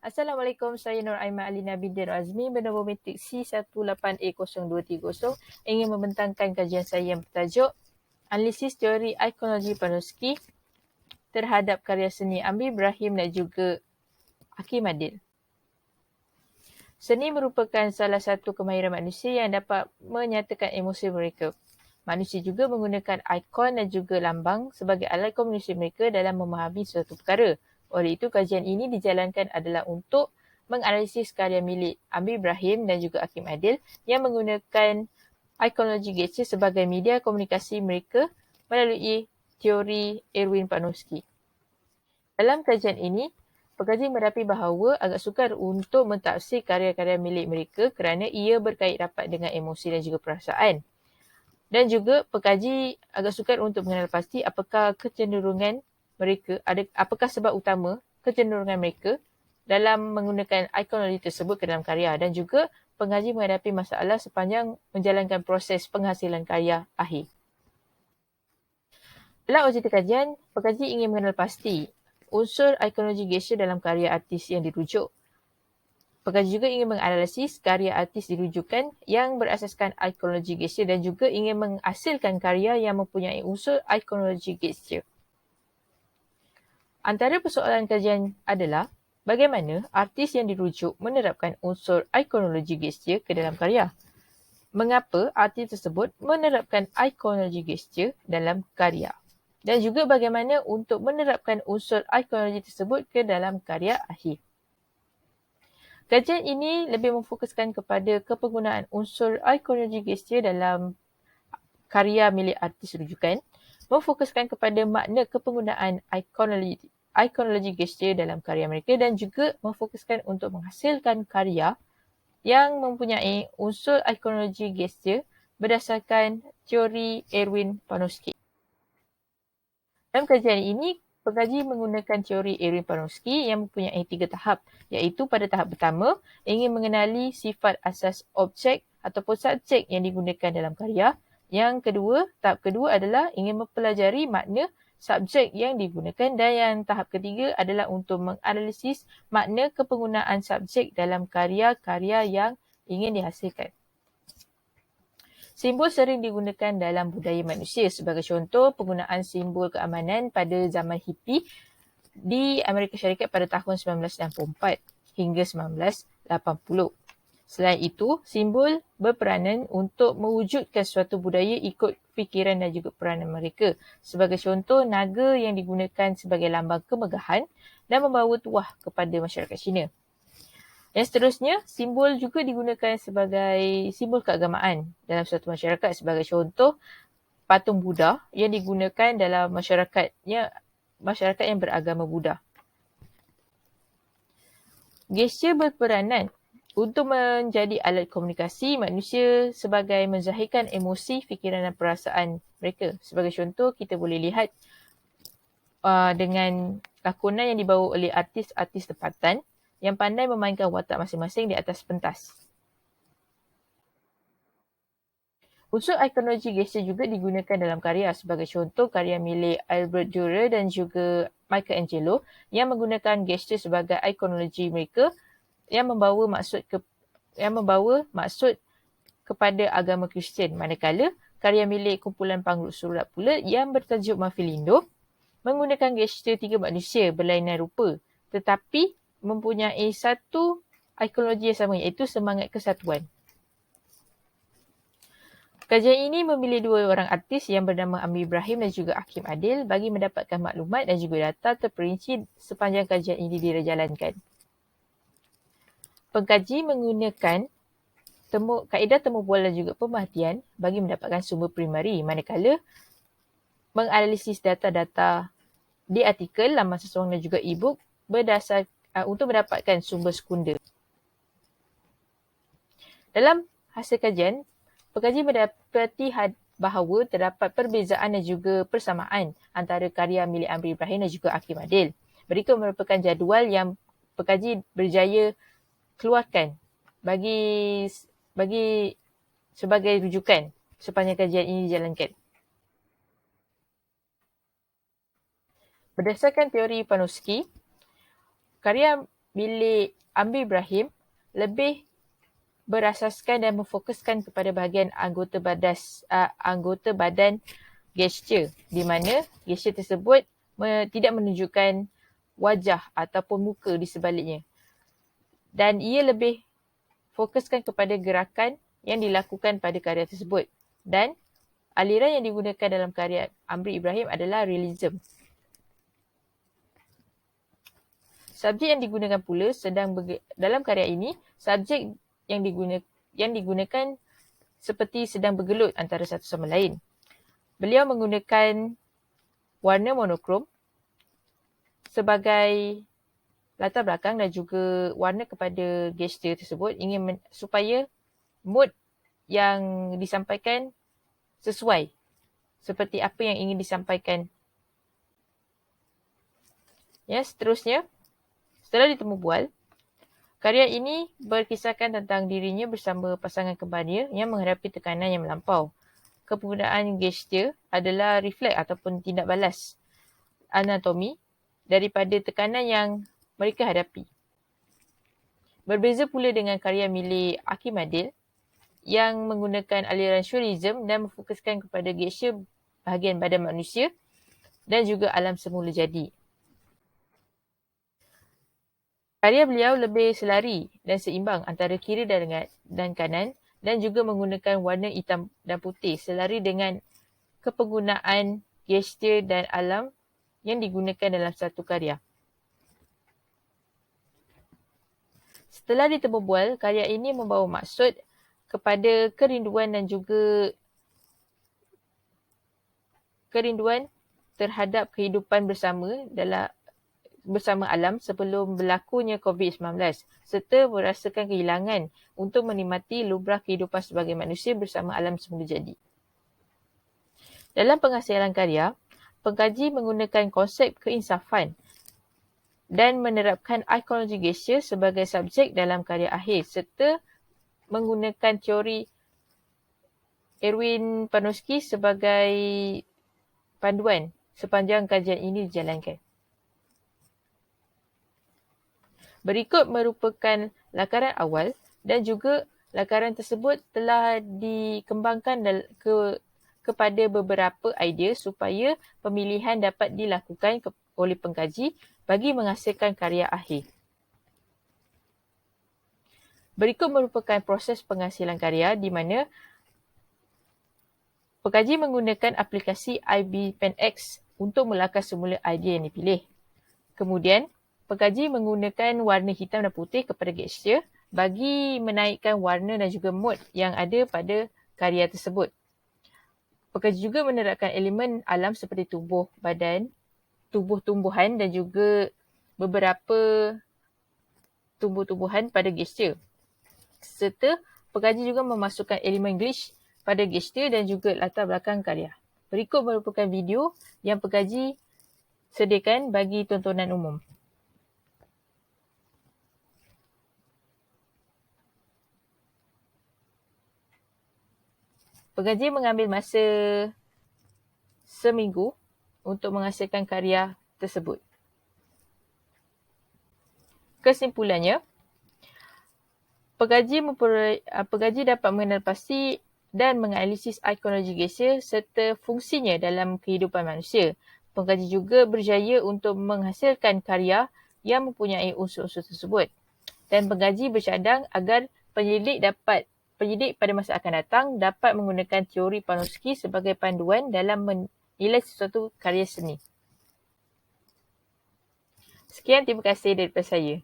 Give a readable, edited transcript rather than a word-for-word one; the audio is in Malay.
Assalamualaikum, saya Nur Aiman Alina binti Azmi bernombor metrik C18A0230 ingin membentangkan kajian saya yang bertajuk Analisis Teori Ikonologi Panofsky terhadap karya seni Amir Ibrahim dan juga Hakim Adil. Seni merupakan salah satu kemahiran manusia yang dapat menyatakan emosi mereka. Manusia juga menggunakan ikon dan juga lambang sebagai alat komunikasi mereka dalam memahami suatu perkara. Oleh itu, kajian ini dijalankan adalah untuk menganalisis karya milik Amir Ibrahim dan juga Hakim Adil yang menggunakan ikonologi gesture sebagai media komunikasi mereka melalui teori Erwin Panofsky. Dalam kajian ini, pengkaji mendapat bahawa agak sukar untuk mentafsir karya-karya milik mereka kerana ia berkait rapat dengan emosi dan juga perasaan. Dan juga pengkaji agak sukar untuk mengenal pasti apakah kecenderungan mereka, apakah sebab utama kecenderungan mereka dalam menggunakan ikonologi tersebut ke dalam karya, dan juga pengkaji menghadapi masalah sepanjang menjalankan proses penghasilan karya akhir. Dalam objektif kajian, pengkaji ingin mengenal pasti unsur ikonologi gesture dalam karya artis yang dirujuk. Pengkaji juga ingin menganalisis karya artis dirujukan yang berasaskan ikonologi gesture dan juga ingin menghasilkan karya yang mempunyai unsur ikonologi gesture. Antara persoalan kajian adalah bagaimana artis yang dirujuk menerapkan unsur ikonologi gesture ke dalam karya. Mengapa artis tersebut menerapkan ikonologi gesture dalam karya. Dan juga bagaimana untuk menerapkan unsur ikonologi tersebut ke dalam karya akhir. Kajian ini lebih memfokuskan kepada kepenggunaan unsur ikonologi gesture dalam karya milik artis rujukan, memfokuskan kepada makna kepenggunaan ikonologi gesture dalam karya mereka dan juga memfokuskan untuk menghasilkan karya yang mempunyai unsur ikonologi gesture berdasarkan teori Erwin Panofsky. Dalam kajian ini, pengkaji menggunakan teori Erwin Panofsky yang mempunyai 3 tahap, iaitu pada tahap pertama, ingin mengenali sifat asas objek ataupun subjek yang digunakan dalam karya. Yang kedua, tahap kedua adalah ingin mempelajari makna subjek yang digunakan, dan yang tahap ketiga adalah untuk menganalisis makna kepenggunaan subjek dalam karya-karya yang ingin dihasilkan. Simbol sering digunakan dalam budaya manusia. Sebagai contoh, penggunaan simbol keamanan pada zaman hippie di Amerika Syarikat pada tahun 1964 hingga 1980. Selain itu, simbol berperanan untuk mewujudkan suatu budaya ikut fikiran dan juga peranan mereka. Sebagai contoh, naga yang digunakan sebagai lambang kemegahan dan membawa tuah kepada masyarakat Cina. Yang seterusnya, simbol juga digunakan sebagai simbol keagamaan dalam suatu masyarakat. Sebagai contoh, patung Buddha yang digunakan dalam masyarakat yang beragama Buddha. Gesture berperanan untuk menjadi alat komunikasi manusia sebagai menzahirkan emosi, fikiran dan perasaan mereka. Sebagai contoh, kita boleh lihat dengan lakonan yang dibawa oleh artis-artis tempatan yang pandai memainkan watak masing-masing di atas pentas. Unsur ikonologi gesture juga digunakan dalam karya. Sebagai contoh, karya milik Albert Dürer dan juga Michelangelo yang menggunakan gesture sebagai ikonologi mereka yang membawa maksud kepada agama Kristian. Manakala, karya milik kumpulan panggul surat pula yang bertajuk Mafilindo menggunakan gesture 3 manusia berlainan rupa tetapi mempunyai satu ikonologi yang sama, iaitu semangat kesatuan. Kajian ini memilih 2 orang artis yang bernama Amir Ibrahim dan juga Hakim Adil bagi mendapatkan maklumat dan juga data terperinci sepanjang kajian ini dijalankan. Pengkaji menggunakan kaedah temu bual dan juga pemerhatian bagi mendapatkan sumber primari, manakala menganalisis data-data di artikel, laman seseorang dan juga e-book untuk mendapatkan sumber sekunder. Dalam hasil kajian, pengkaji mendapati bahawa terdapat perbezaan dan juga persamaan antara karya milik Amir Ibrahim dan juga Hakim Adil. Berikut merupakan jadual yang pengkaji berjaya keluarkan bagi sebagai rujukan sepanjang kajian ini dijalankan. Berdasarkan teori Panofsky, karya milik Amri Ibrahim lebih berasaskan dan memfokuskan kepada bahagian anggota badan gesture, di mana gesture tersebut tidak menunjukkan wajah ataupun muka di sebaliknya. Dan ia lebih fokuskan kepada gerakan yang dilakukan pada karya tersebut. Dan aliran yang digunakan dalam karya Amri Ibrahim adalah realism. Subjek yang digunakan pula dalam karya ini, subjek yang digunakan seperti sedang bergelut antara satu sama lain. Beliau menggunakan warna monokrom sebagai latar belakang dan juga warna kepada gesture tersebut supaya mood yang disampaikan sesuai seperti apa yang ingin disampaikan. Ya, seterusnya, setelah ditemu bual, karya ini berkisahkan tentang dirinya bersama pasangan kembarnya yang menghadapi tekanan yang melampau. Kegunaan gesture adalah refleks ataupun tindak balas anatomi daripada tekanan yang mereka hadapi. Berbeza pula dengan karya milik Hakim Adil yang menggunakan aliran surrealism dan memfokuskan kepada gesture bahagian badan manusia dan juga alam semula jadi. Karya beliau lebih selari dan seimbang antara kiri dan kanan dan juga menggunakan warna hitam dan putih selari dengan kepenggunaan gesture dan alam yang digunakan dalam satu karya. Setelah ditemu bual, karya ini membawa maksud kepada kerinduan dan juga kerinduan terhadap kehidupan bersama alam sebelum berlakunya COVID-19 serta merasakan kehilangan untuk menikmati lumrah kehidupan sebagai manusia bersama alam semula jadi. Dalam penghasilan karya, pengkaji menggunakan konsep keinsafan dan menerapkan ikonologi gesture sebagai subjek dalam karya akhir serta menggunakan teori Erwin Panofsky sebagai panduan sepanjang kajian ini dijalankan. Berikut merupakan lakaran awal dan juga lakaran tersebut telah dikembangkan kepada beberapa idea supaya pemilihan dapat dilakukan oleh pengkaji bagi menghasilkan karya akhir. Berikut merupakan proses penghasilan karya di mana pengkaji menggunakan aplikasi IBPenX untuk melakar semula idea yang dipilih. Kemudian, pengkaji menggunakan warna hitam dan putih kepada gesture bagi menaikkan warna dan juga mood yang ada pada karya tersebut. Pengkaji juga menerapkan elemen alam seperti tubuh badan, tumbuh-tumbuhan dan juga beberapa tumbuh-tumbuhan pada gesture. Serta pengkaji juga memasukkan elemen glitch pada gesture dan juga latar belakang karya. Berikut merupakan video yang pengkaji sediakan bagi tontonan umum. Pengkaji mengambil masa seminggu untuk menghasilkan karya tersebut. Kesimpulannya, pengkaji dapat mengenal pasti dan menganalisis ikonologi gesture serta fungsinya dalam kehidupan manusia. Pengkaji juga berjaya untuk menghasilkan karya yang mempunyai unsur-unsur tersebut. Dan pengkaji bercadang agar penyelidik pada masa akan datang dapat menggunakan teori Panofsky sebagai panduan dalam menilai sesuatu karya seni. Sekian, terima kasih daripada saya.